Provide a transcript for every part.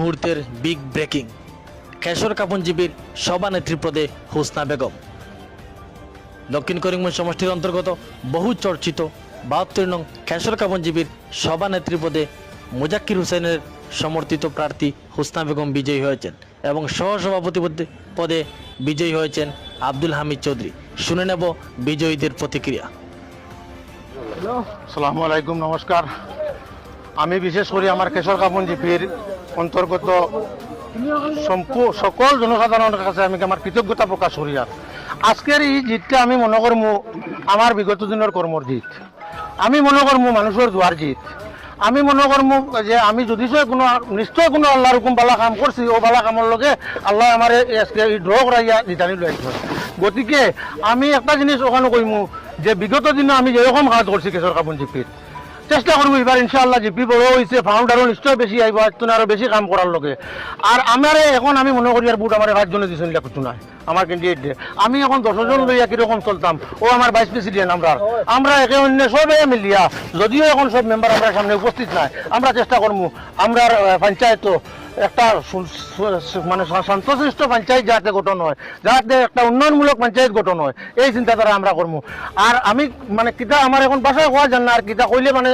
মুহূর্তের big breaking. কেশর কাপনজীবীর সভানেত্রী পদে হোসনা বেগম। দক্ষিণ করিমগঞ্জ সমষ্টির অন্তর্গত বহু চর্চিত ৭২ নং কেশর কাপনজীবীর সভানেত্রী পদে মুজাক্কির হোসেনের সমর্থিত প্রার্থী হোসনা বেগম বিজয়ী হয়েছেন এবং সহসভাপতি পদে বিজয়ী হয়েছেন আব্দুল হামিদ চৌধুরী। শুনে নেব বিজয়ীদের প্রতিক্রিয়া। আসসালামু আলাইকুম, নমস্কার। আমি বিশেষ করে আমার কেশর কাপনজীবীর অন্তর্গত সকল জনসাধারণের কাছে আমি আমার কৃতজ্ঞতা প্রকাশ করি। আর আজকের এই জিতটা আমি মনে করবো আমার বিগত দিনের কর্মর জিত, আমি মনে করবো মানুষের দুয়ার জিত। আমি মনে করবো যে আমি যদি কোনো নিশ্চয় কোনো আল্লাহর হুকুম বালা কাম করছি, ও বালা কামের লগে আল্লাহ আমার আজকে এই ড্র করাইয়া জিতানি লাইছে। গতিকে আমি একটা জিনিস ওখানে কইমু যে বিগত দিনে আমি যেরকম কাজ করছি কেশর কাপনজীবীর, চেষ্টা করবো এবার ইনশাআল্লাহ জিপি বড় হয়েছে, ফাউন্ডারও নিশ্চয় বেশি আইব, আরো বেশি কাম করার লগে। আর আমার এখন আমি মনে করি আর বুট আমার 5 জনে দিয়েছেন কিছু নাই আমার ক্যান্ডিডেট। আমি এখন 10 জন লইয়া কিরকম চলতাম, ও আমার ভাইস প্রেসিডেন্ট। আমরা একে অন্য সবে মিলিয়া, যদিও এখন সব মেম্বার আমরা সামনে উপস্থিত নাই, আমরা চেষ্টা করবো আমরা পঞ্চায়েত একটা মানে শান্তশিষ্ট পঞ্চায়েত যাতে গঠন হয়, যাতে একটা উন্নয়নমূলক পঞ্চায়েত গঠন হয়, এই চিন্তাধারা আমরা করবো। আর আমি মানে কিতা আমার এখন বাসায় কোয়া যান না, আর কিতা কইলে মানে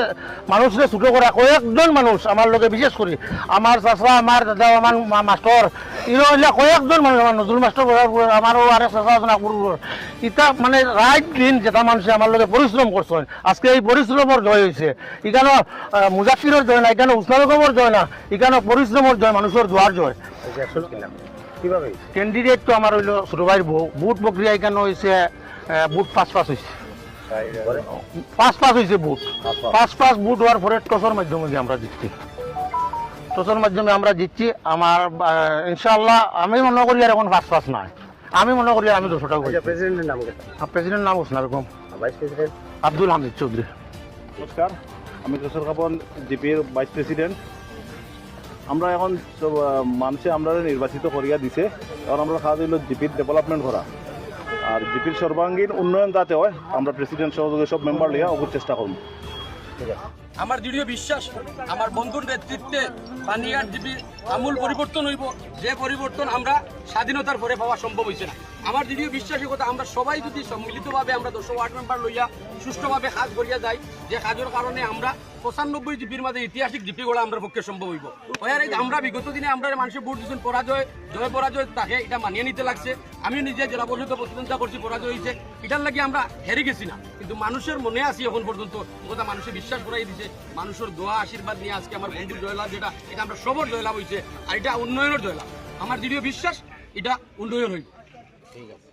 মানুষকে ছুটো করা কয়েকজন মানুষ আমার লোকে, বিশেষ করে আমার চাষা, আমার দাদা, আমার মাস্টার, এরা কয়েকজন মানুষ, আমার নজরুল মাস্টার আমারও আরেক চাষা আছে নাগপুর, ইটা মানে রাইট দিন যেটা মানুষে আমার লোকে পরিশ্রম করছেন। আজকে এই পরিশ্রমের জয় হয়েছে, এখানে মুজাক্কিরের জয় না, এখানে হোসনা বেগমের জয় না, এখানে পরিশ্রমের জয়, মানুষের দুয়ার জয়। ক্যান্ডিডেট তো আমার হইল ছোট ভাইয়ের বউ। বুট প্রক্রিয়া এখানে হয়েছে বুট 5 হয়েছে, 5 হয়েছে বুট, 5 বুট হওয়ার পরে টসের মাধ্যমে আমরা জিতছি, টসের মাধ্যমে আমরা জিতছি। আমার ইনশাআল্লাহ আমি মনে করি আর এখন 5 নাই, আমি মনে করি আমি 200 টাকা। প্রেসিডেন্টের নাম? প্রেসিডেন্টের নাম হোসনা বেগম, ভাইস প্রেসিডেন্ট আব্দুল হামিদ চৌধুরী। নমস্কার, আমি কেশর কাপনজীবীর ভাইস প্রেসিডেন্ট। আমরা এখন মানুষে আমরা নির্বাচিত করিয়া দিছে, কারণ আমরা কাজ হইল জিপির ডেভেলপমেন্ট করা, আর জিপির সর্বাঙ্গীন উন্নয়ন যাতে হয় আমরা প্রেসিডেন্ট সহযোগে সব মেম্বার লিয়া অবুর চেষ্টা করব। আমার দৃঢ় বিশ্বাস আমার বন্ধুর নেতৃত্বে পানিয়ার জিপি আমূল পরিবর্তন হইব, যে পরিবর্তন আমরা স্বাধীনতার পরে পাওয়া সম্ভব হয়েছে না। আমার দৃঢ় বিশ্বাসের কথা, আমরা সবাই যদি সম্মিলিতভাবে আমরা 10 ওয়ার্ড মেম্বার লইয়া সুষ্ঠুভাবে কাজ করিয়া যাই, যে কাজের কারণে আমরা 95 জিপির মাঝে ঐতিহাসিক জিপি গোলা আমরা পক্ষে সম্ভব হইব। আমরা বিগত দিনে আমরা মানুষের ভোট দিচ্ছেন পরাজয় তাকে এটা মানিয়ে নিতে লাগছে। আমি নিজে জেলা পরিষদ প্রতিদ্বন্দ্বিতা করছি, পরাজয় হয়েছে, এটার লাগে আমরা হেরে গেছি না, কিন্তু মানুষের মনে আছি এখন পর্যন্ত কথা মানুষের বিশ্বাস করাই দিছে। মানুষের দোয়া আশীর্বাদ নিয়ে আজকে আমার বন্ধুর জয়লাভ, যেটা এটা আমরা সবর জয়লাভ হয়েছে, আর এটা উন্নয়নের জয়লাভ। আমার দৃঢ় বিশ্বাস এটা উন্নয়ন হইব। ঠিক আছে।